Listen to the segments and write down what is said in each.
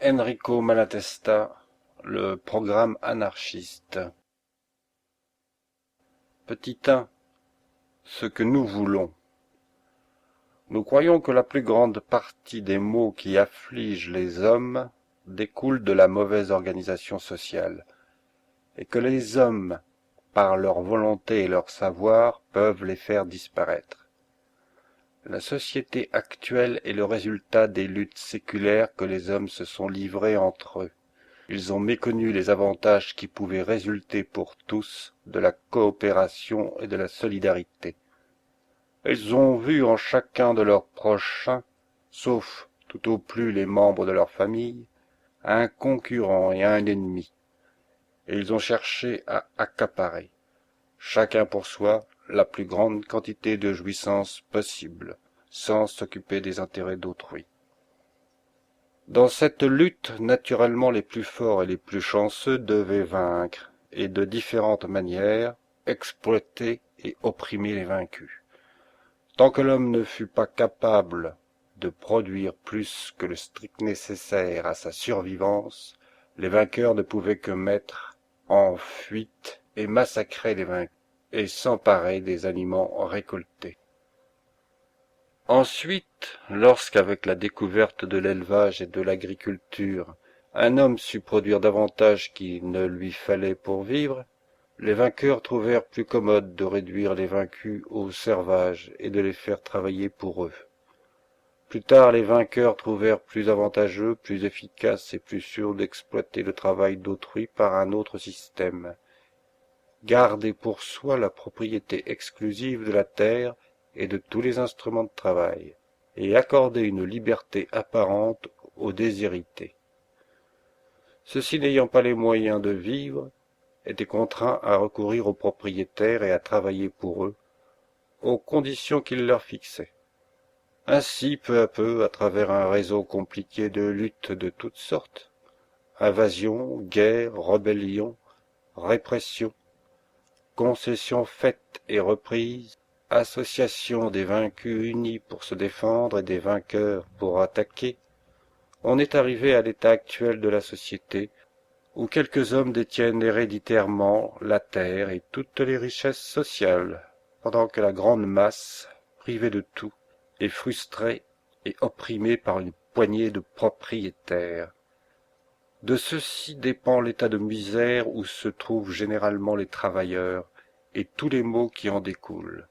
Enrico Malatesta, le programme anarchiste. Petit 1. Ce que nous voulons. Nous croyons que la plus grande partie des maux qui affligent les hommes découlent de la mauvaise organisation sociale, et que les hommes, par leur volonté et leur savoir, peuvent les faire disparaître. La société actuelle est le résultat des luttes séculaires que les hommes se sont livrées entre eux. Ils ont méconnu les avantages qui pouvaient résulter pour tous de la coopération et de la solidarité. Ils ont vu en chacun de leurs prochains, sauf tout au plus les membres de leur famille, un concurrent et un ennemi, et ils ont cherché à accaparer, chacun pour soi, la plus grande quantité de jouissances possible, sans s'occuper des intérêts d'autrui. Dans cette lutte, naturellement les plus forts et les plus chanceux devaient vaincre, et de différentes manières, exploiter et opprimer les vaincus. Tant que l'homme ne fut pas capable de produire plus que le strict nécessaire à sa survivance, les vainqueurs ne pouvaient que mettre en fuite et massacrer les vaincus, et s'emparer des aliments récoltés. Ensuite, lorsqu'avec la découverte de l'élevage et de l'agriculture, un homme sut produire davantage qu'il ne lui fallait pour vivre, les vainqueurs trouvèrent plus commode de réduire les vaincus au servage et de les faire travailler pour eux. Plus tard, les vainqueurs trouvèrent plus avantageux, plus efficace et plus sûr d'exploiter le travail d'autrui par un autre système. Garder pour soi la propriété exclusive de la terre et de tous les instruments de travail, et accorder une liberté apparente aux déshérités. Ceux-ci n'ayant pas les moyens de vivre, étaient contraints à recourir aux propriétaires et à travailler pour eux, aux conditions qu'ils leur fixaient. Ainsi, peu à peu, à travers un réseau compliqué de luttes de toutes sortes, invasions, guerres, rébellions, répressions, concessions faites et reprises, associations des vaincus unis pour se défendre et des vainqueurs pour attaquer, on est arrivé à l'état actuel de la société, où quelques hommes détiennent héréditairement la terre et toutes les richesses sociales, pendant que la grande masse, privée de tout, est frustrée et opprimée par une poignée de propriétaires. De ceux-ci dépend l'état de misère où se trouvent généralement les travailleurs et tous les maux qui en découlent.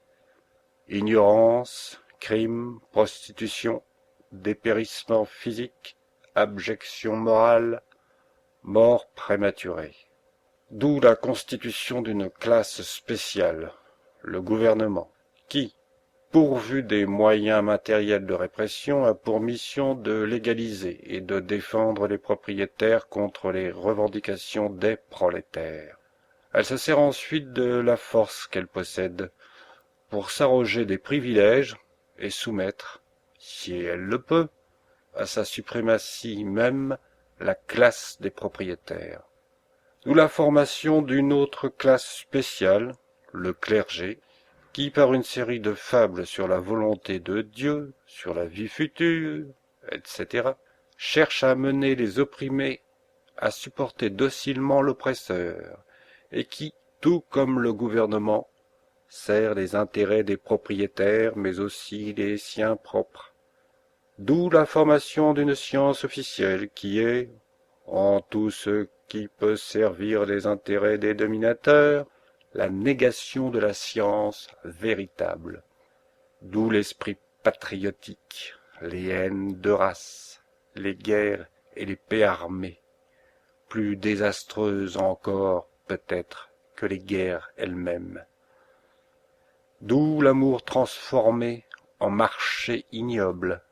Ignorance, crime, prostitution, dépérissement physique, abjection morale, mort prématurée. D'où la constitution d'une classe spéciale, le gouvernement, qui, pourvu des moyens matériels de répression, a pour mission de légaliser et de défendre les propriétaires contre les revendications des prolétaires. Elle se sert ensuite de la force qu'elle possède pour s'arroger des privilèges et soumettre, si elle le peut, à sa suprématie même la classe des propriétaires. D'où la formation d'une autre classe spéciale, le clergé, qui, par une série de fables sur la volonté de Dieu, sur la vie future, etc., cherche à mener les opprimés à supporter docilement l'oppresseur, et qui, tout comme le gouvernement, sert les intérêts des propriétaires, mais aussi les siens propres. D'où la formation d'une science officielle qui est, en tout ce qui peut servir les intérêts des dominateurs, la négation de la science véritable. D'où l'esprit patriotique, les haines de race, les guerres et les paix armées, plus désastreuses encore peut-être que les guerres elles-mêmes. D'où l'amour transformé en marché ignoble,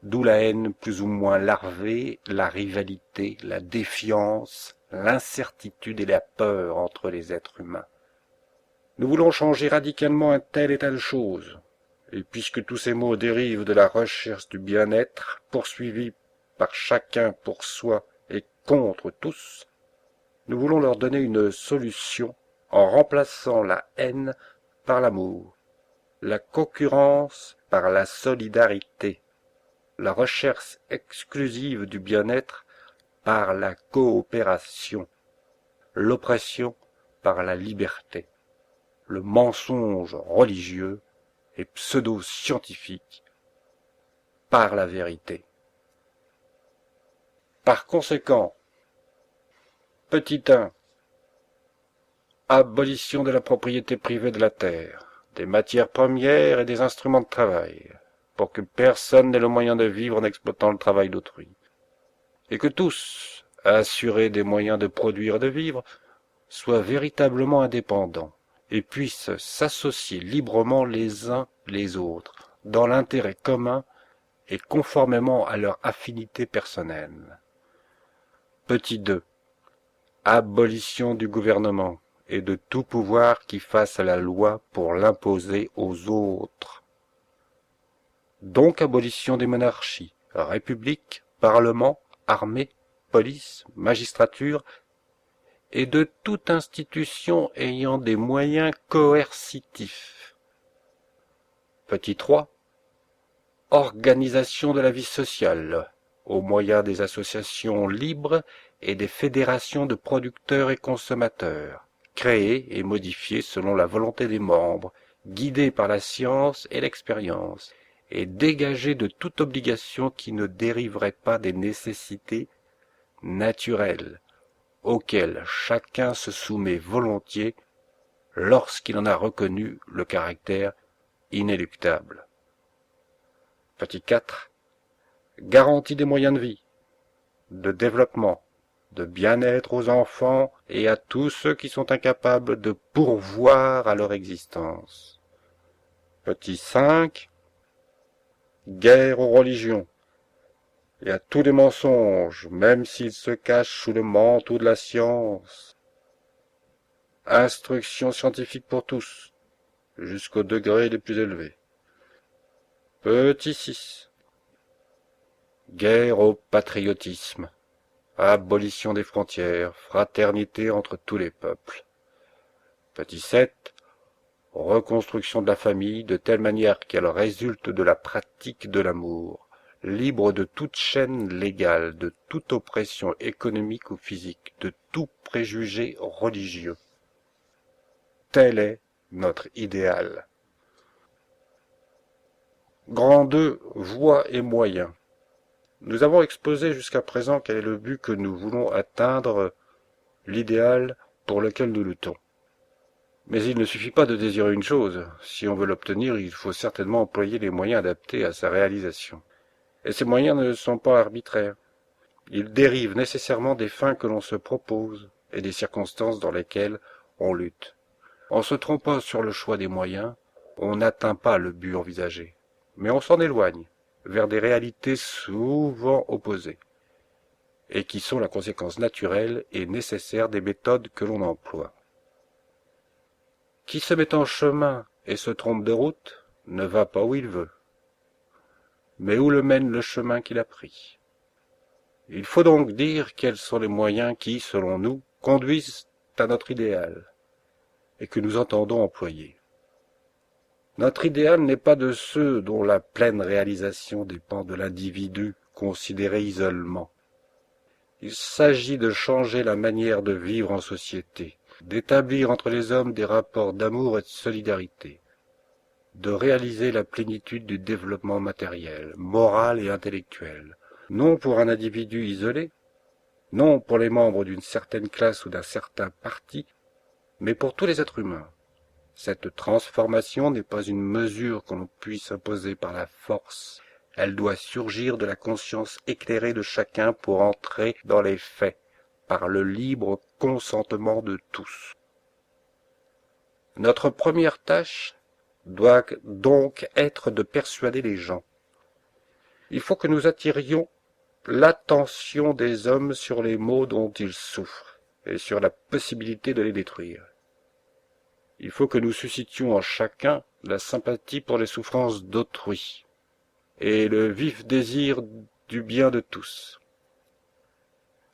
d'où la haine plus ou moins larvée, la rivalité, la défiance, l'incertitude et la peur entre les êtres humains. Nous voulons changer radicalement un tel état de choses, et puisque tous ces maux dérivent de la recherche du bien-être, poursuivi par chacun pour soi et contre tous, nous voulons leur donner une solution en remplaçant la haine par l'amour, la concurrence par la solidarité, la recherche exclusive du bien-être par la coopération, l'oppression par la liberté, le mensonge religieux et pseudo-scientifique par la vérité. Par conséquent, petit 1, abolition de la propriété privée de la terre, des matières premières et des instruments de travail, pour que personne n'ait le moyen de vivre en exploitant le travail d'autrui, et que tous, assurés des moyens de produire et de vivre, soient véritablement indépendants et puissent s'associer librement les uns les autres, dans l'intérêt commun et conformément à leur affinité personnelle. Petit 2. Abolition du gouvernement et de tout pouvoir qui fasse la loi pour l'imposer aux autres. Donc abolition des monarchies, république, parlement, armée, police, magistrature, et de toute institution ayant des moyens coercitifs. Petit 3. Organisation de la vie sociale, au moyen des associations libres et des fédérations de producteurs et consommateurs, créées et modifiées selon la volonté des membres, guidées par la science et l'expérience, et dégagées de toute obligation qui ne dériverait pas des nécessités naturelles, auxquelles chacun se soumet volontiers lorsqu'il en a reconnu le caractère inéluctable. Petit 4. Garantie des moyens de vie, de développement, de bien-être aux enfants et à tous ceux qui sont incapables de pourvoir à leur existence. Petit 5. Guerre aux religions et à tous les mensonges, même s'ils se cachent sous le manteau de la science. Instruction scientifique pour tous, jusqu'aux degrés les plus élevés. Petit 6. Guerre au patriotisme, abolition des frontières, fraternité entre tous les peuples. Petit 7. Reconstruction de la famille de telle manière qu'elle résulte de la pratique de l'amour, libre de toute chaîne légale, de toute oppression économique ou physique, de tout préjugé religieux. Tel est notre idéal. Grand 2, voies et moyens. Nous avons exposé jusqu'à présent quel est le but que nous voulons atteindre, l'idéal pour lequel nous luttons. Mais il ne suffit pas de désirer une chose. Si on veut l'obtenir, il faut certainement employer les moyens adaptés à sa réalisation. Et ces moyens ne sont pas arbitraires. Ils dérivent nécessairement des fins que l'on se propose et des circonstances dans lesquelles on lutte. En se trompant sur le choix des moyens, on n'atteint pas le but envisagé, mais on s'en éloigne vers des réalités souvent opposées, et qui sont la conséquence naturelle et nécessaire des méthodes que l'on emploie. Qui se met en chemin et se trompe de route ne va pas où il veut, mais où le mène le chemin qu'il a pris. Il faut donc dire quels sont les moyens qui, selon nous, conduisent à notre idéal, et que nous entendons employer. Notre idéal n'est pas de ceux dont la pleine réalisation dépend de l'individu considéré isolement. Il s'agit de changer la manière de vivre en société, d'établir entre les hommes des rapports d'amour et de solidarité, de réaliser la plénitude du développement matériel, moral et intellectuel, non pour un individu isolé, non pour les membres d'une certaine classe ou d'un certain parti, mais pour tous les êtres humains. Cette transformation n'est pas une mesure que l'on puisse imposer par la force. Elle doit surgir de la conscience éclairée de chacun pour entrer dans les faits, par le libre consentement de tous. Notre première tâche doit donc être de persuader les gens. Il faut que nous attirions l'attention des hommes sur les maux dont ils souffrent et sur la possibilité de les détruire. Il faut que nous suscitions en chacun la sympathie pour les souffrances d'autrui et le vif désir du bien de tous.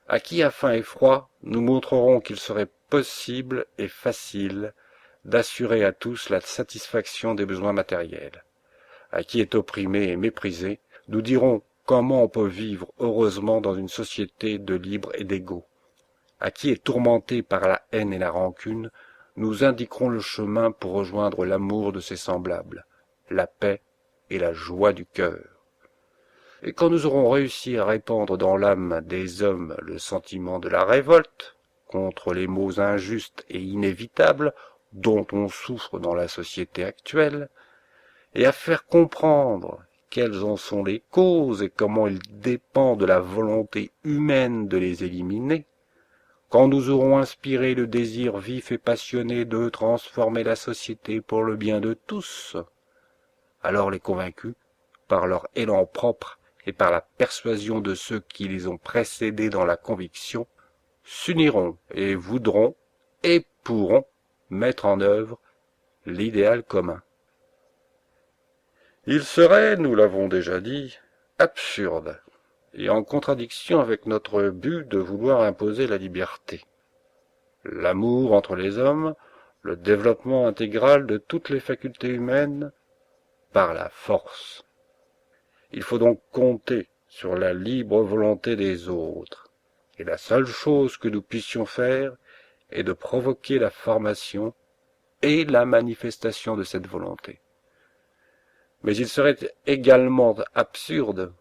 À qui a faim et froid, nous montrerons qu'il serait possible et facile d'assurer à tous la satisfaction des besoins matériels. À qui est opprimé et méprisé, nous dirons comment on peut vivre heureusement dans une société de libres et d'égaux. À qui est tourmenté par la haine et la rancune, nous indiquerons le chemin pour rejoindre l'amour de ses semblables, la paix et la joie du cœur. Et quand nous aurons réussi à répandre dans l'âme des hommes le sentiment de la révolte contre les maux injustes et inévitables dont on souffre dans la société actuelle, et à faire comprendre quelles en sont les causes et comment il dépend de la volonté humaine de les éliminer, quand nous aurons inspiré le désir vif et passionné de transformer la société pour le bien de tous, alors les convaincus, par leur élan propre et par la persuasion de ceux qui les ont précédés dans la conviction, s'uniront et voudront et pourront mettre en œuvre l'idéal commun. Il serait, nous l'avons déjà dit, absurde et en contradiction avec notre but de vouloir imposer la liberté, l'amour entre les hommes, le développement intégral de toutes les facultés humaines par la force. Il faut donc compter sur la libre volonté des autres, et la seule chose que nous puissions faire est de provoquer la formation et la manifestation de cette volonté. Mais il serait également absurde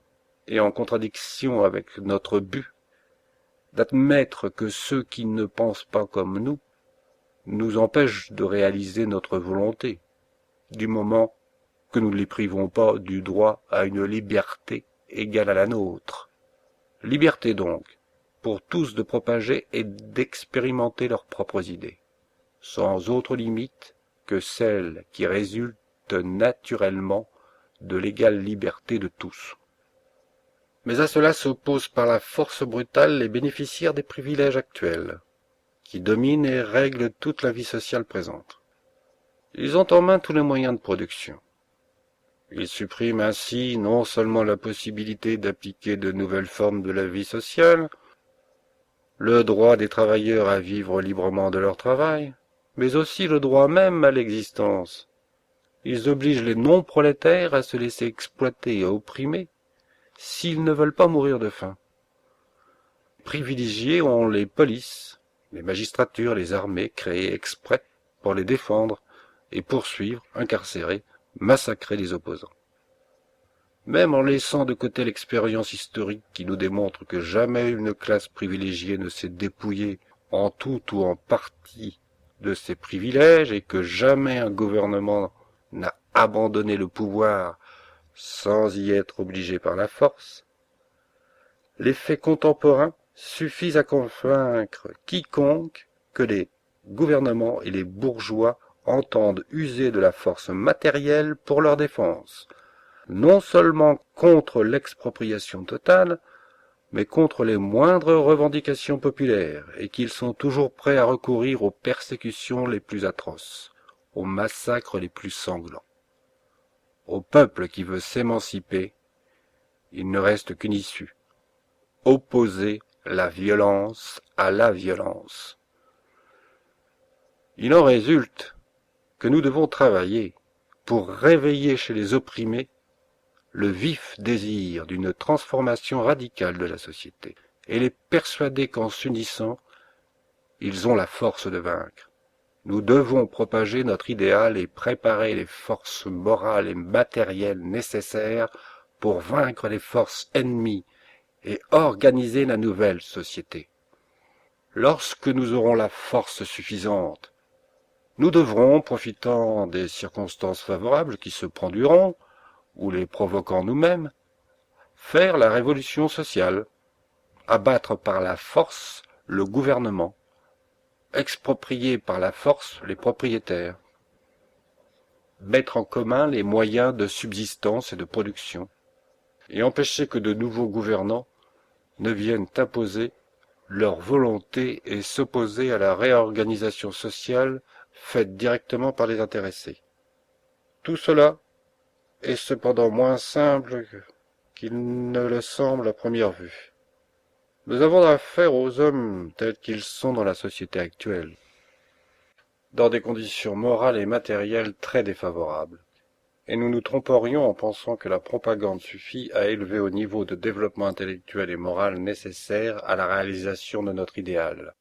et en contradiction avec notre but d'admettre que ceux qui ne pensent pas comme nous empêchent de réaliser notre volonté, du moment que nous ne les privons pas du droit à une liberté égale à la nôtre. Liberté donc, pour tous de propager et d'expérimenter leurs propres idées, sans autre limite que celle qui résulte naturellement de l'égale liberté de tous. Mais à cela s'opposent par la force brutale les bénéficiaires des privilèges actuels, qui dominent et règlent toute la vie sociale présente. Ils ont en main tous les moyens de production. Ils suppriment ainsi non seulement la possibilité d'appliquer de nouvelles formes de la vie sociale, le droit des travailleurs à vivre librement de leur travail, mais aussi le droit même à l'existence. Ils obligent les non-prolétaires à se laisser exploiter et opprimer s'ils ne veulent pas mourir de faim. Privilégiés ont les polices, les magistratures, les armées créées exprès pour les défendre et poursuivre, incarcérer, massacrer les opposants. Même en laissant de côté l'expérience historique qui nous démontre que jamais une classe privilégiée ne s'est dépouillée en tout ou en partie de ses privilèges et que jamais un gouvernement n'a abandonné le pouvoir sans y être obligé par la force, les faits contemporains suffisent à convaincre quiconque que les gouvernements et les bourgeois entendent user de la force matérielle pour leur défense, non seulement contre l'expropriation totale, mais contre les moindres revendications populaires, et qu'ils sont toujours prêts à recourir aux persécutions les plus atroces, aux massacres les plus sanglants. Au peuple qui veut s'émanciper, il ne reste qu'une issue: opposer la violence à la violence. Il en résulte que nous devons travailler pour réveiller chez les opprimés le vif désir d'une transformation radicale de la société, et les persuader qu'en s'unissant, ils ont la force de vaincre. Nous devons propager notre idéal et préparer les forces morales et matérielles nécessaires pour vaincre les forces ennemies et organiser la nouvelle société. Lorsque nous aurons la force suffisante, nous devrons, profitant des circonstances favorables qui se produiront, ou les provoquant nous-mêmes, faire la révolution sociale, abattre par la force le gouvernement, exproprier par la force les propriétaires, mettre en commun les moyens de subsistance et de production, et empêcher que de nouveaux gouvernants ne viennent imposer leur volonté et s'opposer à la réorganisation sociale faite directement par les intéressés. Tout cela est cependant moins simple qu'il ne le semble à première vue. Nous avons affaire aux hommes tels qu'ils sont dans la société actuelle, dans des conditions morales et matérielles très défavorables, et nous nous tromperions en pensant que la propagande suffit à élever au niveau de développement intellectuel et moral nécessaire à la réalisation de notre idéal.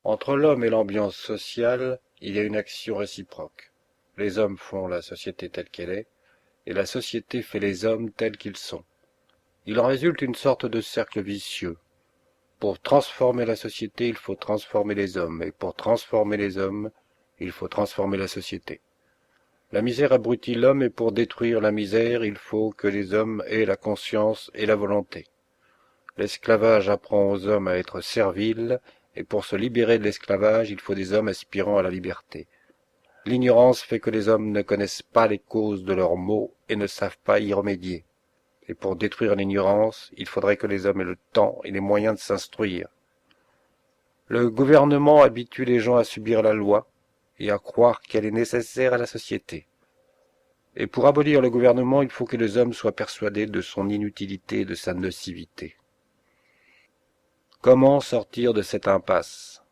Entre l'homme et l'ambiance sociale, il y a une action réciproque. Les hommes font la société telle qu'elle est, et la société fait les hommes tels qu'ils sont. Il en résulte une sorte de cercle vicieux. Pour transformer la société, il faut transformer les hommes, et pour transformer les hommes, il faut transformer la société. La misère abrutit l'homme, et pour détruire la misère, il faut que les hommes aient la conscience et la volonté. L'esclavage apprend aux hommes à être serviles, et pour se libérer de l'esclavage, il faut des hommes aspirant à la liberté. L'ignorance fait que les hommes ne connaissent pas les causes de leurs maux et ne savent pas y remédier. Et pour détruire l'ignorance, il faudrait que les hommes aient le temps et les moyens de s'instruire. Le gouvernement habitue les gens à subir la loi et à croire qu'elle est nécessaire à la société. Et pour abolir le gouvernement, il faut que les hommes soient persuadés de son inutilité et de sa nocivité. Comment sortir de cette impasse?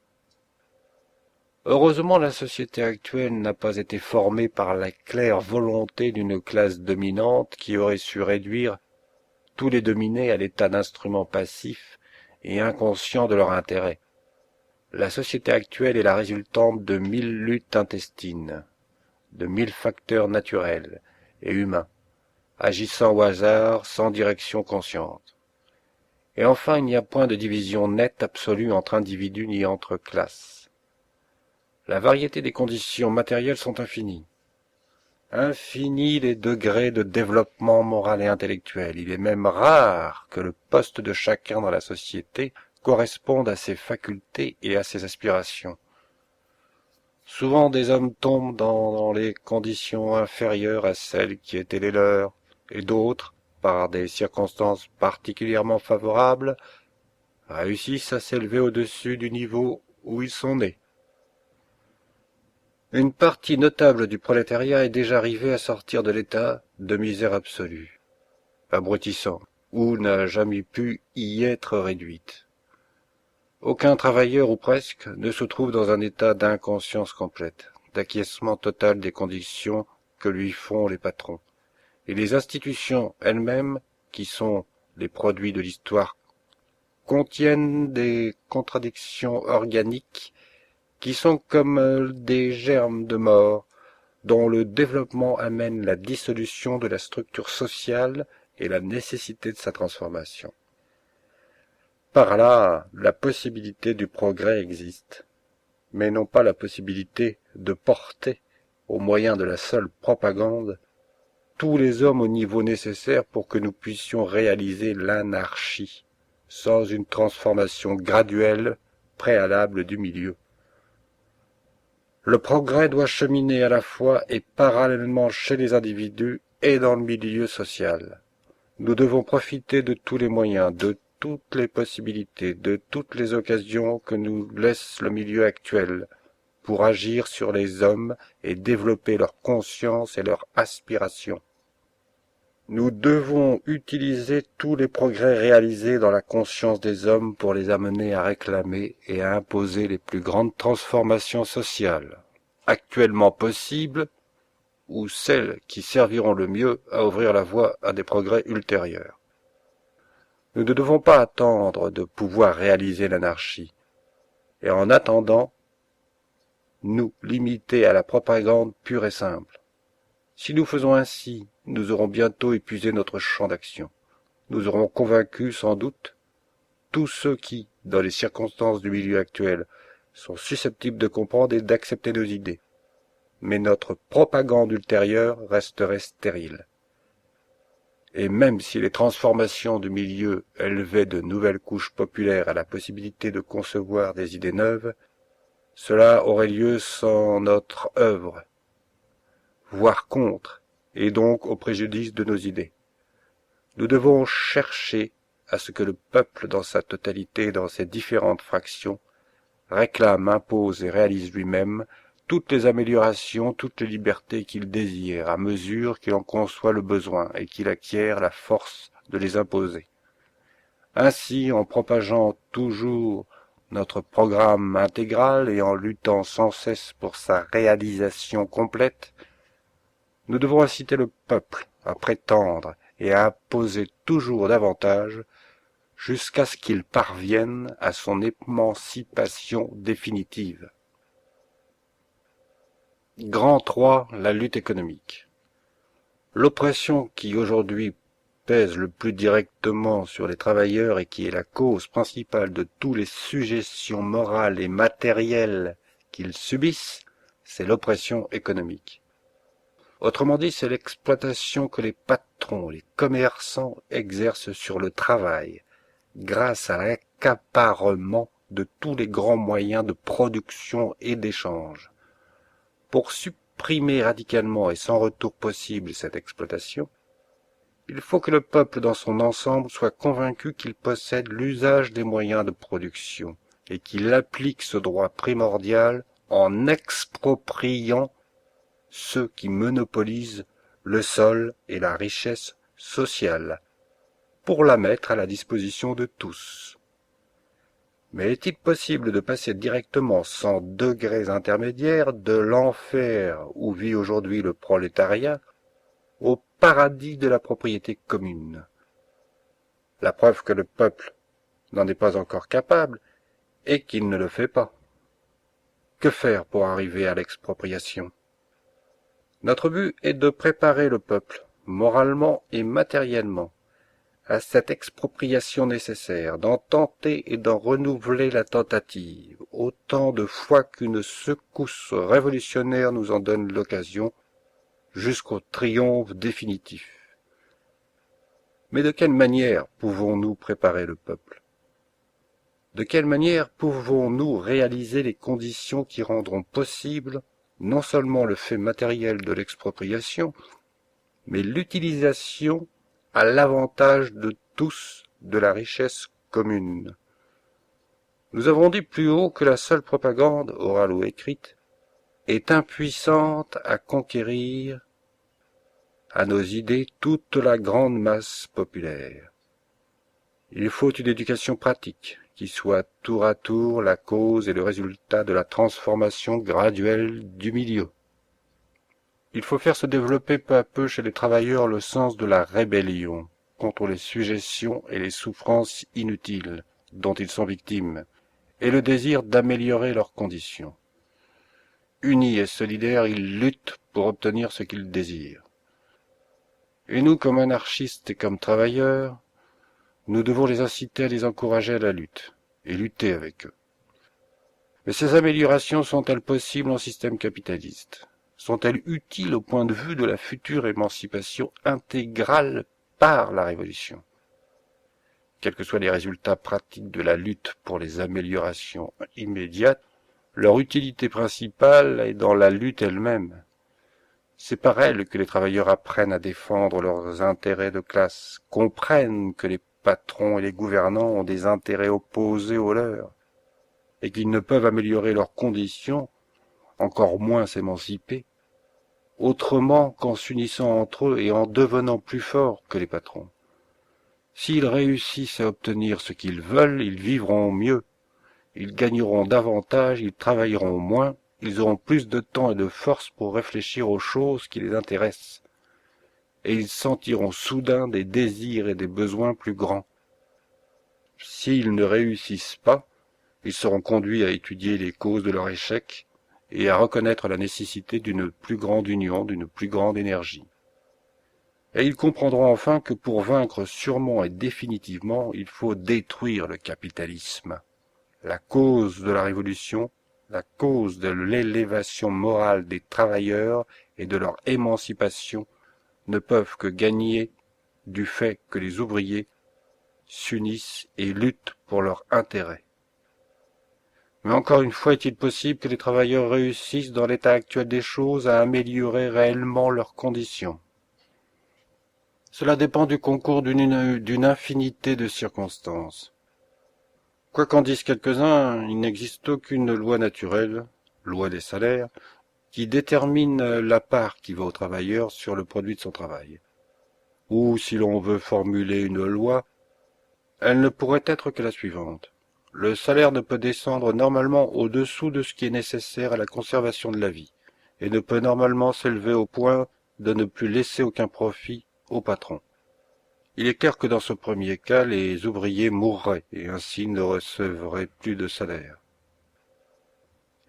Heureusement, la société actuelle n'a pas été formée par la claire volonté d'une classe dominante qui aurait su réduire tous les dominés à l'état d'instruments passifs et inconscients de leur intérêt. La société actuelle est la résultante de 1000 luttes intestines, de 1000 facteurs naturels et humains, agissant au hasard sans direction consciente. Et enfin, il n'y a point de division nette absolue entre individus ni entre classes. La variété des conditions matérielles sont infinies. Infinis les degrés de développement moral et intellectuel. Il est même rare que le poste de chacun dans la société corresponde à ses facultés et à ses aspirations. Souvent des hommes tombent dans les conditions inférieures à celles qui étaient les leurs, et d'autres, par des circonstances particulièrement favorables, réussissent à s'élever au-dessus du niveau où ils sont nés. Une partie notable du prolétariat est déjà arrivée à sortir de l'état de misère absolue, abrutissant, ou n'a jamais pu y être réduite. Aucun travailleur, ou presque, ne se trouve dans un état d'inconscience complète, d'acquiescement total des conditions que lui font les patrons. Et les institutions elles-mêmes, qui sont les produits de l'histoire, contiennent des contradictions organiques qui sont comme des germes de mort, dont le développement amène la dissolution de la structure sociale et la nécessité de sa transformation. Par là, la possibilité du progrès existe, mais non pas la possibilité de porter, au moyen de la seule propagande, tous les hommes au niveau nécessaire pour que nous puissions réaliser l'anarchie, sans une transformation graduelle préalable du milieu. Le progrès doit cheminer à la fois et parallèlement chez les individus et dans le milieu social. Nous devons profiter de tous les moyens, de toutes les possibilités, de toutes les occasions que nous laisse le milieu actuel pour agir sur les hommes et développer leur conscience et leur aspiration. Nous devons utiliser tous les progrès réalisés dans la conscience des hommes pour les amener à réclamer et à imposer les plus grandes transformations sociales, actuellement possibles, ou celles qui serviront le mieux à ouvrir la voie à des progrès ultérieurs. Nous ne devons pas attendre de pouvoir réaliser l'anarchie, et en attendant, nous limiter à la propagande pure et simple. Si nous faisons ainsi, nous aurons bientôt épuisé notre champ d'action. Nous aurons convaincu, sans doute, tous ceux qui, dans les circonstances du milieu actuel, sont susceptibles de comprendre et d'accepter nos idées. Mais notre propagande ultérieure resterait stérile. Et même si les transformations du milieu élevaient de nouvelles couches populaires à la possibilité de concevoir des idées neuves, cela aurait lieu sans notre œuvre, voire contre, et donc au préjudice de nos idées. Nous devons chercher à ce que le peuple dans sa totalité et dans ses différentes fractions réclame, impose et réalise lui-même toutes les améliorations, toutes les libertés qu'il désire, à mesure qu'il en conçoit le besoin et qu'il acquiert la force de les imposer. Ainsi, en propageant toujours notre programme intégral et en luttant sans cesse pour sa réalisation complète, Nous devons inciter le peuple à prétendre et à imposer toujours davantage jusqu'à ce qu'il parvienne à son émancipation définitive. Grand 3, la lutte économique. L'oppression qui aujourd'hui pèse le plus directement sur les travailleurs et qui est la cause principale de toutes les sujétions morales et matérielles qu'ils subissent, c'est l'oppression économique. Autrement dit, c'est l'exploitation que les patrons, les commerçants exercent sur le travail, grâce à l'accaparement de tous les grands moyens de production et d'échange. Pour supprimer radicalement et sans retour possible cette exploitation, il faut que le peuple dans son ensemble soit convaincu qu'il possède l'usage des moyens de production et qu'il applique ce droit primordial en expropriant ceux qui monopolisent le sol et la richesse sociale, pour la mettre à la disposition de tous. Mais est-il possible de passer directement sans degrés intermédiaires de l'enfer où vit aujourd'hui le prolétariat au paradis de la propriété commune? La preuve que le peuple n'en est pas encore capable est qu'il ne le fait pas. Que faire pour arriver à l'expropriation? Notre but est de préparer le peuple, moralement et matériellement, à cette expropriation nécessaire, d'en tenter et d'en renouveler la tentative, autant de fois qu'une secousse révolutionnaire nous en donne l'occasion, jusqu'au triomphe définitif. Mais de quelle manière pouvons-nous préparer le peuple? De quelle manière pouvons-nous réaliser les conditions qui rendront possible non seulement le fait matériel de l'expropriation, mais l'utilisation à l'avantage de tous de la richesse commune? Nous avons dit plus haut que la seule propagande, orale ou écrite, est impuissante à conquérir à nos idées toute la grande masse populaire. Il faut une éducation pratique, qui soit tour à tour la cause et le résultat de la transformation graduelle du milieu. Il faut faire se développer peu à peu chez les travailleurs le sens de la rébellion contre les sujétions et les souffrances inutiles dont ils sont victimes, et le désir d'améliorer leurs conditions. Unis et solidaires, ils luttent pour obtenir ce qu'ils désirent. Et nous, comme anarchistes et comme travailleurs, nous devons les inciter à les encourager à la lutte, et lutter avec eux. Mais ces améliorations sont-elles possibles en système capitaliste? Sont-elles utiles au point de vue de la future émancipation intégrale par la révolution? Quels que soient les résultats pratiques de la lutte pour les améliorations immédiates, leur utilité principale est dans la lutte elle-même. C'est par elle que les travailleurs apprennent à défendre leurs intérêts de classe, comprennent que les patrons et les gouvernants ont des intérêts opposés aux leurs, et qu'ils ne peuvent améliorer leurs conditions, encore moins s'émanciper, autrement qu'en s'unissant entre eux et en devenant plus forts que les patrons. S'ils réussissent à obtenir ce qu'ils veulent, ils vivront mieux, ils gagneront davantage, ils travailleront moins, ils auront plus de temps et de force pour réfléchir aux choses qui les intéressent, et ils sentiront soudain des désirs et des besoins plus grands. S'ils ne réussissent pas, ils seront conduits à étudier les causes de leur échec et à reconnaître la nécessité d'une plus grande union, d'une plus grande énergie. Et ils comprendront enfin que pour vaincre sûrement et définitivement, il faut détruire le capitalisme. La cause de la révolution, la cause de l'élévation morale des travailleurs et de leur émancipation ne peuvent que gagner du fait que les ouvriers s'unissent et luttent pour leur intérêt. Mais encore une fois, est-il possible que les travailleurs réussissent dans l'état actuel des choses à améliorer réellement leurs conditions? Cela dépend du concours d'une infinité de circonstances. Quoi qu'en disent quelques-uns, il n'existe aucune loi naturelle, loi des salaires, qui détermine la part qui va au travailleur sur le produit de son travail. Ou, si l'on veut formuler une loi, elle ne pourrait être que la suivante. Le salaire ne peut descendre normalement au-dessous de ce qui est nécessaire à la conservation de la vie, et ne peut normalement s'élever au point de ne plus laisser aucun profit au patron. Il est clair que dans ce premier cas, les ouvriers mourraient et ainsi ne recevraient plus de salaire.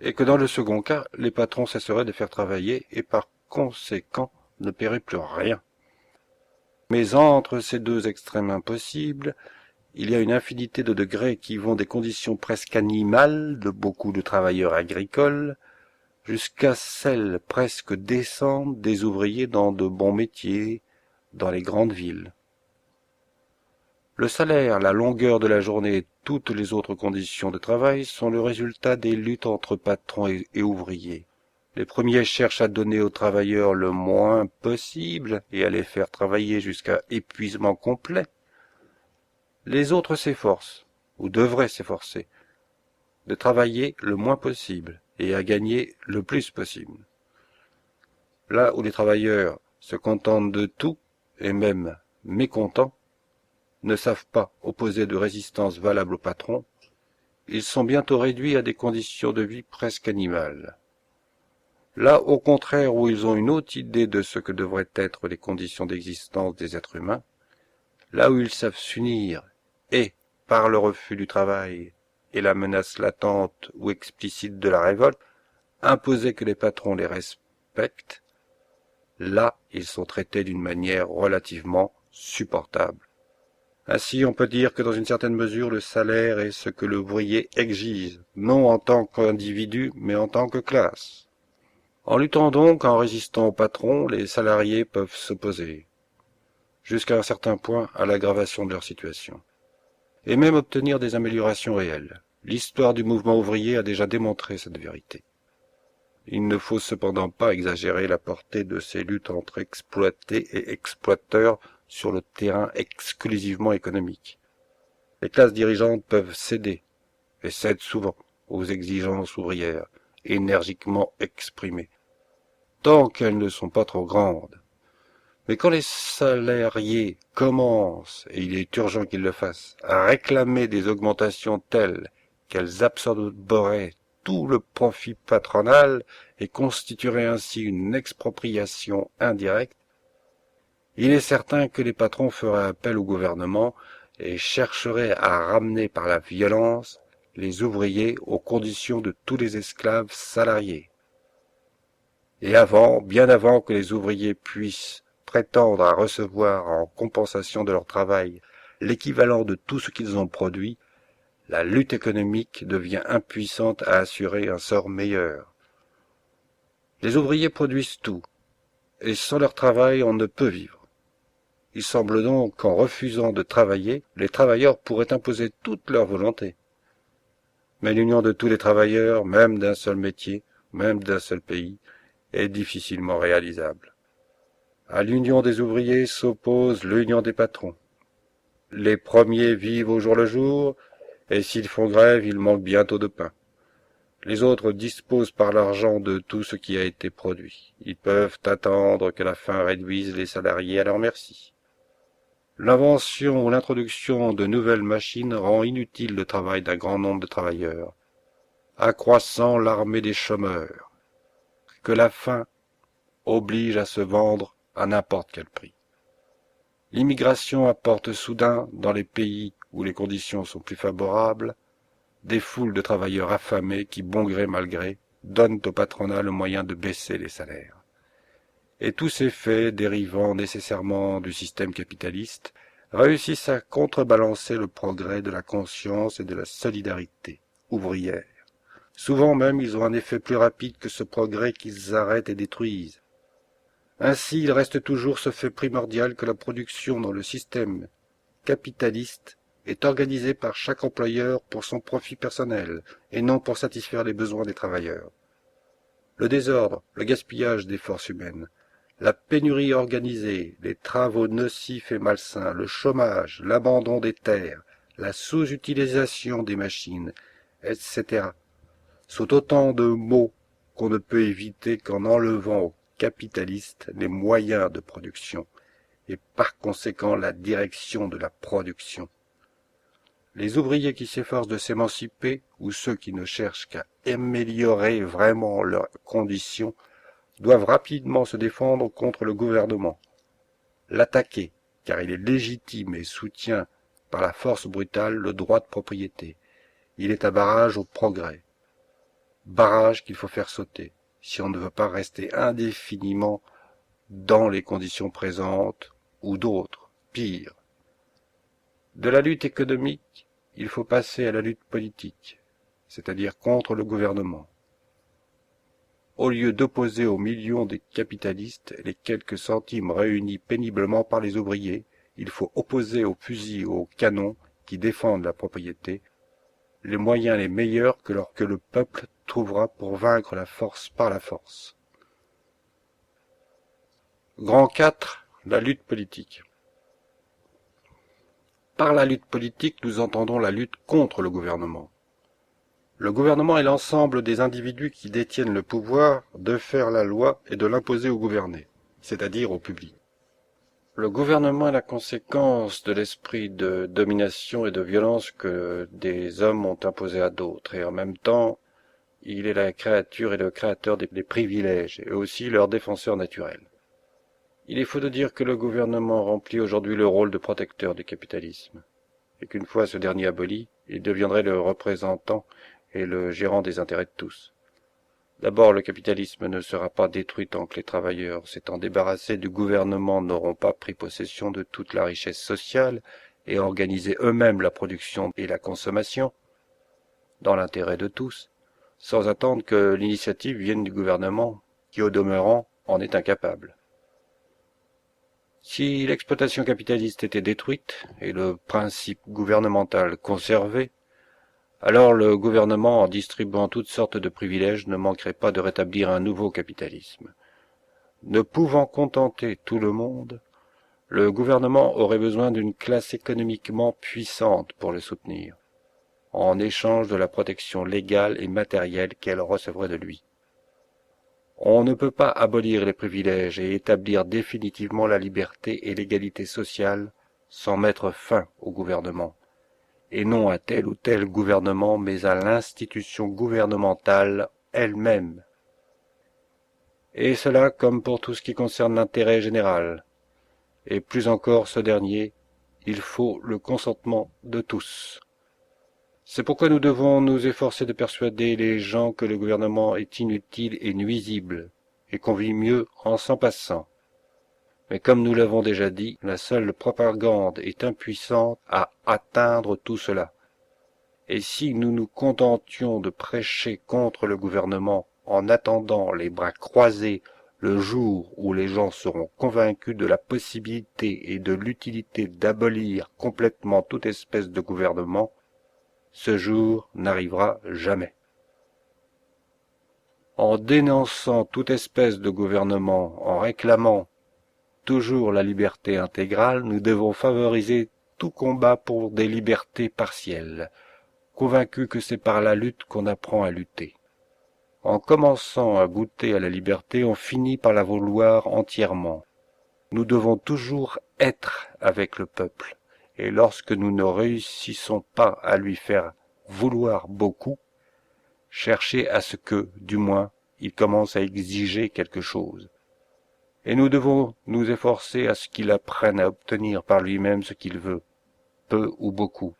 Et que dans le second cas, les patrons cesseraient de faire travailler et par conséquent ne paieraient plus rien. Mais entre ces deux extrêmes impossibles, il y a une infinité de degrés qui vont des conditions presque animales de beaucoup de travailleurs agricoles jusqu'à celles presque décentes des ouvriers dans de bons métiers, dans les grandes villes. Le salaire, la longueur de la journée et toutes les autres conditions de travail sont le résultat des luttes entre patrons et ouvriers. Les premiers cherchent à donner aux travailleurs le moins possible et à les faire travailler jusqu'à épuisement complet. Les autres s'efforcent, ou devraient s'efforcer, de travailler le moins possible et à gagner le plus possible. Là où les travailleurs se contentent de tout, et même mécontents, ne savent pas opposer de résistance valable au patron, ils sont bientôt réduits à des conditions de vie presque animales. Là, au contraire, où ils ont une haute idée de ce que devraient être les conditions d'existence des êtres humains, là où ils savent s'unir et, par le refus du travail et la menace latente ou explicite de la révolte, imposer que les patrons les respectent, là ils sont traités d'une manière relativement supportable. Ainsi, on peut dire que dans une certaine mesure, le salaire est ce que l'ouvrier exige, non en tant qu'individu, mais en tant que classe. En luttant donc, en résistant au patron, les salariés peuvent s'opposer, jusqu'à un certain point, à l'aggravation de leur situation, et même obtenir des améliorations réelles. L'histoire du mouvement ouvrier a déjà démontré cette vérité. Il ne faut cependant pas exagérer la portée de ces luttes entre exploités et exploiteurs sur le terrain exclusivement économique. Les classes dirigeantes peuvent céder, et cèdent souvent, aux exigences ouvrières, énergiquement exprimées, tant qu'elles ne sont pas trop grandes. Mais quand les salariés commencent, et il est urgent qu'ils le fassent, à réclamer des augmentations telles qu'elles absorberaient tout le profit patronal et constitueraient ainsi une expropriation indirecte, il est certain que les patrons feraient appel au gouvernement et chercheraient à ramener par la violence les ouvriers aux conditions de tous les esclaves salariés. Et avant, bien avant que les ouvriers puissent prétendre à recevoir en compensation de leur travail l'équivalent de tout ce qu'ils ont produit, la lutte économique devient impuissante à assurer un sort meilleur. Les ouvriers produisent tout, et sans leur travail on ne peut vivre. Il semble donc qu'en refusant de travailler, les travailleurs pourraient imposer toute leur volonté. Mais l'union de tous les travailleurs, même d'un seul métier, même d'un seul pays, est difficilement réalisable. À l'union des ouvriers s'oppose l'union des patrons. Les premiers vivent au jour le jour, et s'ils font grève, ils manquent bientôt de pain. Les autres disposent par l'argent de tout ce qui a été produit. Ils peuvent attendre que la faim réduise les salariés à leur merci. L'invention ou l'introduction de nouvelles machines rend inutile le travail d'un grand nombre de travailleurs, accroissant l'armée des chômeurs, que la faim oblige à se vendre à n'importe quel prix. L'immigration apporte soudain, dans les pays où les conditions sont plus favorables, des foules de travailleurs affamés qui, bon gré mal gré, donnent au patronat le moyen de baisser les salaires. Et tous ces faits, dérivant nécessairement du système capitaliste, réussissent à contrebalancer le progrès de la conscience et de la solidarité ouvrière. Souvent même, ils ont un effet plus rapide que ce progrès qu'ils arrêtent et détruisent. Ainsi, il reste toujours ce fait primordial que la production dans le système capitaliste est organisée par chaque employeur pour son profit personnel et non pour satisfaire les besoins des travailleurs. Le désordre, le gaspillage des forces humaines, la pénurie organisée, les travaux nocifs et malsains, le chômage, l'abandon des terres, la sous-utilisation des machines, etc., sont autant de maux qu'on ne peut éviter qu'en enlevant aux capitalistes les moyens de production et par conséquent la direction de la production. Les ouvriers qui s'efforcent de s'émanciper ou ceux qui ne cherchent qu'à améliorer vraiment leurs conditions doivent rapidement se défendre contre le gouvernement. L'attaquer, car il est légitime et soutient par la force brutale le droit de propriété. Il est un barrage au progrès. Barrage qu'il faut faire sauter, si on ne veut pas rester indéfiniment dans les conditions présentes ou d'autres, pire. De la lutte économique, il faut passer à la lutte politique, c'est-à-dire contre le gouvernement. Au lieu d'opposer aux millions des capitalistes les quelques centimes réunis péniblement par les ouvriers, il faut opposer aux fusils ou aux canons qui défendent la propriété les moyens les meilleurs que le peuple trouvera pour vaincre la force par la force. Grand 4. La lutte politique. Par la lutte politique, nous entendons la lutte contre le gouvernement. Le gouvernement est l'ensemble des individus qui détiennent le pouvoir de faire la loi et de l'imposer aux gouvernés, c'est-à-dire au public. Le gouvernement est la conséquence de l'esprit de domination et de violence que des hommes ont imposé à d'autres, et en même temps, il est la créature et le créateur des privilèges, et aussi leur défenseur naturel. Il est faux de dire que le gouvernement remplit aujourd'hui le rôle de protecteur du capitalisme, et qu'une fois ce dernier aboli, il deviendrait le représentant et le gérant des intérêts de tous. D'abord, le capitalisme ne sera pas détruit tant que les travailleurs, s'étant débarrassés du gouvernement, n'auront pas pris possession de toute la richesse sociale et organisé eux-mêmes la production et la consommation, dans l'intérêt de tous, sans attendre que l'initiative vienne du gouvernement, qui au demeurant en est incapable. Si l'exploitation capitaliste était détruite et le principe gouvernemental conservé, alors le gouvernement, en distribuant toutes sortes de privilèges, ne manquerait pas de rétablir un nouveau capitalisme. Ne pouvant contenter tout le monde, le gouvernement aurait besoin d'une classe économiquement puissante pour le soutenir, en échange de la protection légale et matérielle qu'elle recevrait de lui. On ne peut pas abolir les privilèges et établir définitivement la liberté et l'égalité sociale sans mettre fin au gouvernement, et non à tel ou tel gouvernement, mais à l'institution gouvernementale elle-même. Et cela comme pour tout ce qui concerne l'intérêt général, et plus encore ce dernier, il faut le consentement de tous. C'est pourquoi nous devons nous efforcer de persuader les gens que le gouvernement est inutile et nuisible, et qu'on vit mieux en s'en passant. Mais comme nous l'avons déjà dit, la seule propagande est impuissante à atteindre tout cela. Et si nous nous contentions de prêcher contre le gouvernement en attendant les bras croisés le jour où les gens seront convaincus de la possibilité et de l'utilité d'abolir complètement toute espèce de gouvernement, ce jour n'arrivera jamais. En dénonçant toute espèce de gouvernement, en réclamant toujours la liberté intégrale, nous devons favoriser tout combat pour des libertés partielles, convaincus que c'est par la lutte qu'on apprend à lutter. En commençant à goûter à la liberté, on finit par la vouloir entièrement. Nous devons toujours être avec le peuple, et lorsque nous ne réussissons pas à lui faire vouloir beaucoup, chercher à ce que, du moins, il commence à exiger quelque chose. Et nous devons nous efforcer à ce qu'il apprenne à obtenir par lui-même ce qu'il veut, peu ou beaucoup,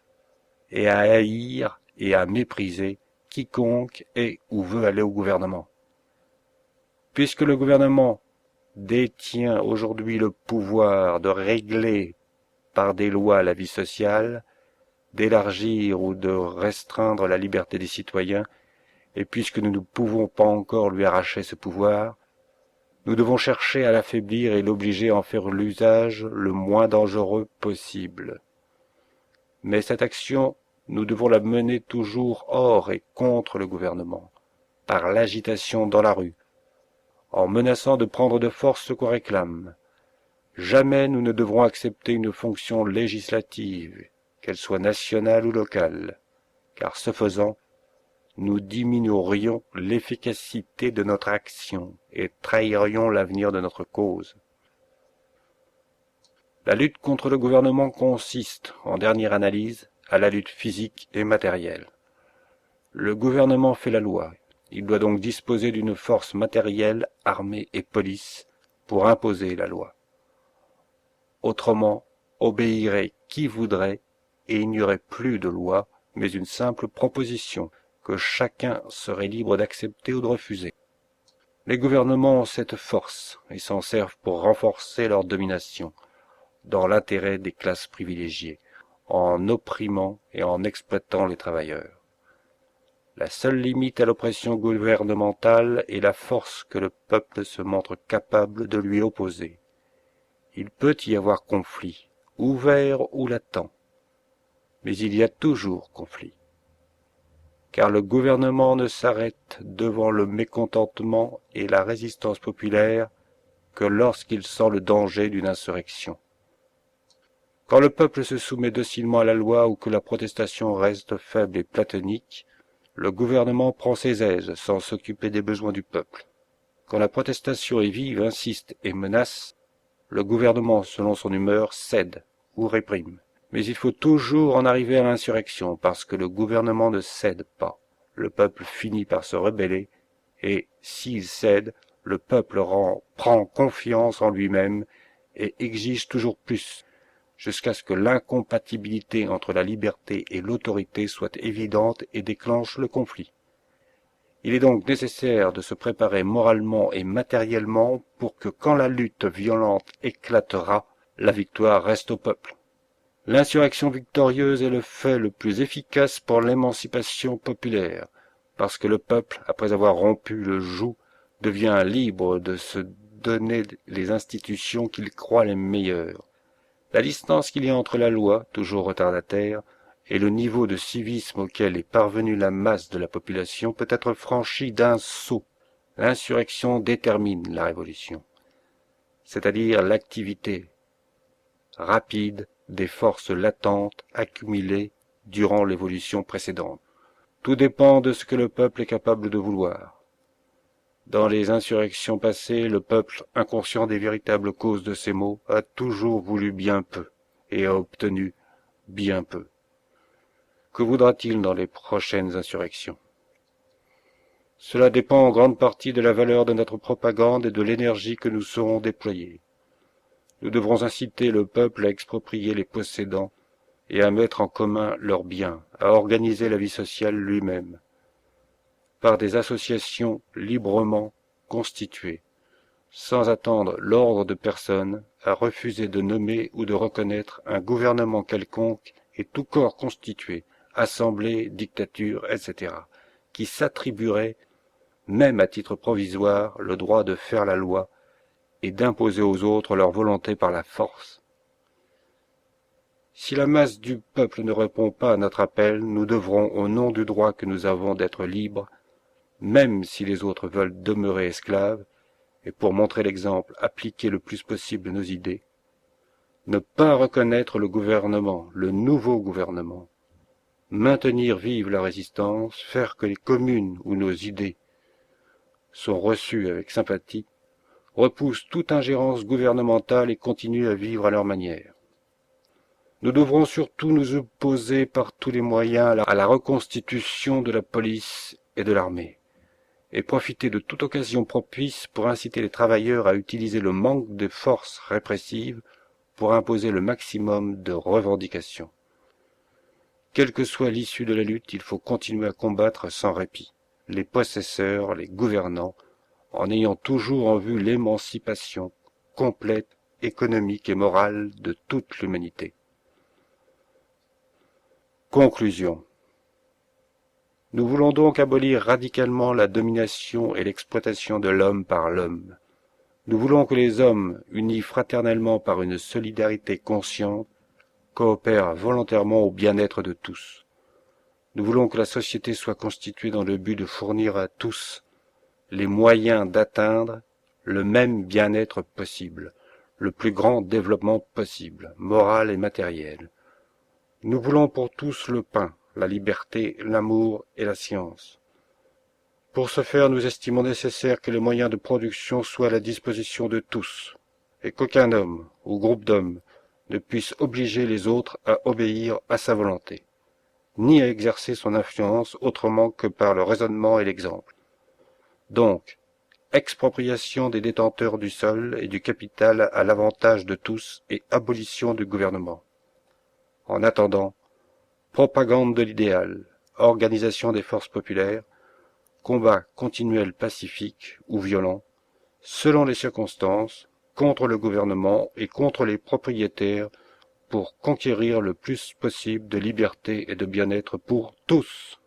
et à haïr et à mépriser quiconque est ou veut aller au gouvernement. Puisque le gouvernement détient aujourd'hui le pouvoir de régler par des lois la vie sociale, d'élargir ou de restreindre la liberté des citoyens, et puisque nous ne pouvons pas encore lui arracher ce pouvoir, nous devons chercher à l'affaiblir et l'obliger à en faire l'usage le moins dangereux possible. Mais cette action, nous devons la mener toujours hors et contre le gouvernement, par l'agitation dans la rue, en menaçant de prendre de force ce qu'on réclame. Jamais nous ne devrons accepter une fonction législative, qu'elle soit nationale ou locale, car ce faisant, nous diminuerions l'efficacité de notre action et trahirions l'avenir de notre cause. La lutte contre le gouvernement consiste, en dernière analyse, à la lutte physique et matérielle. Le gouvernement fait la loi, Il doit donc disposer d'une force matérielle, armée et police, pour imposer la loi. Autrement, obéirait qui voudrait, et il n'y aurait plus de loi, mais une simple proposition, que chacun serait libre d'accepter ou de refuser. Les gouvernements ont cette force, et s'en servent pour renforcer leur domination, dans l'intérêt des classes privilégiées, en opprimant et en exploitant les travailleurs. La seule limite à l'oppression gouvernementale est la force que le peuple se montre capable de lui opposer. Il peut y avoir conflit, ouvert ou latent, mais il y a toujours conflit. Car le gouvernement ne s'arrête devant le mécontentement et la résistance populaire que lorsqu'il sent le danger d'une insurrection. Quand le peuple se soumet docilement à la loi ou que la protestation reste faible et platonique, le gouvernement prend ses aises sans s'occuper des besoins du peuple. Quand la protestation est vive, insiste et menace, le gouvernement, selon son humeur, cède ou réprime. Mais il faut toujours en arriver à l'insurrection, parce que le gouvernement ne cède pas. Le peuple finit par se rebeller, et, s'il cède, le peuple prend confiance en lui-même et exige toujours plus, jusqu'à ce que l'incompatibilité entre la liberté et l'autorité soit évidente et déclenche le conflit. Il est donc nécessaire de se préparer moralement et matériellement pour que quand la lutte violente éclatera, la victoire reste au peuple. L'insurrection victorieuse est le fait le plus efficace pour l'émancipation populaire, parce que le peuple, après avoir rompu le joug, devient libre de se donner les institutions qu'il croit les meilleures. La distance qu'il y a entre la loi, toujours retardataire, et le niveau de civisme auquel est parvenue la masse de la population peut être franchi d'un saut. L'insurrection détermine la révolution, c'est-à-dire l'activité rapide des forces latentes accumulées durant l'évolution précédente. Tout dépend de ce que le peuple est capable de vouloir. Dans les insurrections passées, le peuple, inconscient des véritables causes de ces maux, a toujours voulu bien peu, et a obtenu bien peu. Que voudra-t-il dans les prochaines insurrections? Cela dépend en grande partie de la valeur de notre propagande et de l'énergie que nous saurons déployer. Nous devrons inciter le peuple à exproprier les possédants et à mettre en commun leurs biens, à organiser la vie sociale lui-même, par des associations librement constituées, sans attendre l'ordre de personne, à refuser de nommer ou de reconnaître un gouvernement quelconque et tout corps constitué, assemblée, dictature, etc., qui s'attribuerait, même à titre provisoire, le droit de faire la loi et d'imposer aux autres leur volonté par la force. Si la masse du peuple ne répond pas à notre appel, nous devrons, au nom du droit que nous avons d'être libres, même si les autres veulent demeurer esclaves, et pour montrer l'exemple, appliquer le plus possible nos idées, ne pas reconnaître le gouvernement, le nouveau gouvernement, maintenir vive la résistance, faire que les communes où nos idées sont reçues avec sympathie, repoussent toute ingérence gouvernementale et continuent à vivre à leur manière. Nous devrons surtout nous opposer par tous les moyens à la reconstitution de la police et de l'armée, et profiter de toute occasion propice pour inciter les travailleurs à utiliser le manque de forces répressives pour imposer le maximum de revendications. Quelle que soit l'issue de la lutte, il faut continuer à combattre sans répit les possesseurs, les gouvernants, en ayant toujours en vue l'émancipation complète, économique et morale de toute l'humanité. Conclusion. Nous voulons donc abolir radicalement la domination et l'exploitation de l'homme par l'homme. Nous voulons que les hommes, unis fraternellement par une solidarité consciente, coopèrent volontairement au bien-être de tous. Nous voulons que la société soit constituée dans le but de fournir à tous les moyens d'atteindre le même bien-être possible, le plus grand développement possible, moral et matériel. Nous voulons pour tous le pain, la liberté, l'amour et la science. Pour ce faire, nous estimons nécessaire que les moyens de production soient à la disposition de tous, et qu'aucun homme ou groupe d'hommes ne puisse obliger les autres à obéir à sa volonté, ni à exercer son influence autrement que par le raisonnement et l'exemple. Donc, expropriation des détenteurs du sol et du capital à l'avantage de tous et abolition du gouvernement. En attendant, propagande de l'idéal, organisation des forces populaires, combat continuel pacifique ou violent, selon les circonstances, contre le gouvernement et contre les propriétaires pour conquérir le plus possible de liberté et de bien-être pour tous.